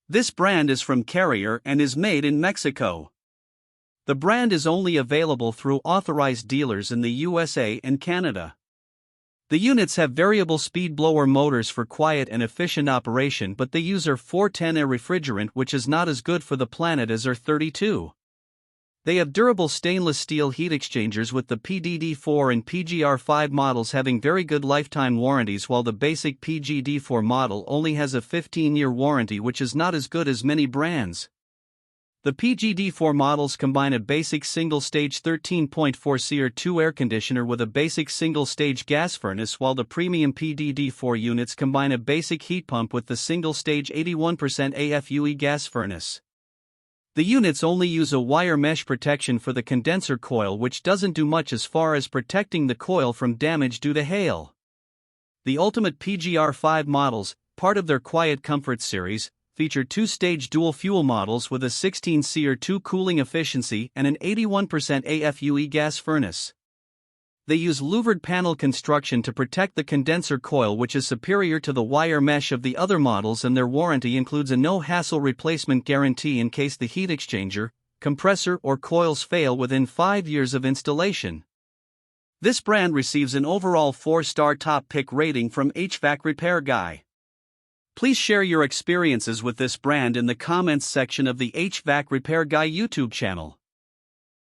This brand is from Carrier and is made in Mexico. The brand is only available through authorized dealers in the USA and Canada. The units have variable speed blower motors for quiet and efficient operation, but they use R410A refrigerant, which is not as good for the planet as R32. They have durable stainless steel heat exchangers, with the PDD4 and PGR5 models having very good lifetime warranties, while the basic PGD4 model only has a 15-year warranty, which is not as good as many brands. The PGD4 models combine a basic single-stage 13.4 SEER2 air conditioner with a basic single-stage gas furnace, while the premium PDD4 units combine a basic heat pump with the single-stage 81% AFUE gas furnace. The units only use a wire mesh protection for the condenser coil, which doesn't do much as far as protecting the coil from damage due to hail. The ultimate PGR5 models, part of their QuietComfort series, feature two-stage dual-fuel models with a 16 SEER2 cooling efficiency and an 81% AFUE gas furnace. They use louvered panel construction to protect the condenser coil, which is superior to the wire mesh of the other models, and their warranty includes a no-hassle replacement guarantee in case the heat exchanger, compressor, or coils fail within 5 years of installation. This brand receives an overall 4-star top pick rating from HvacRepairGuy. Please share your experiences with this brand in the comments section of the HvacRepairGuy YouTube channel.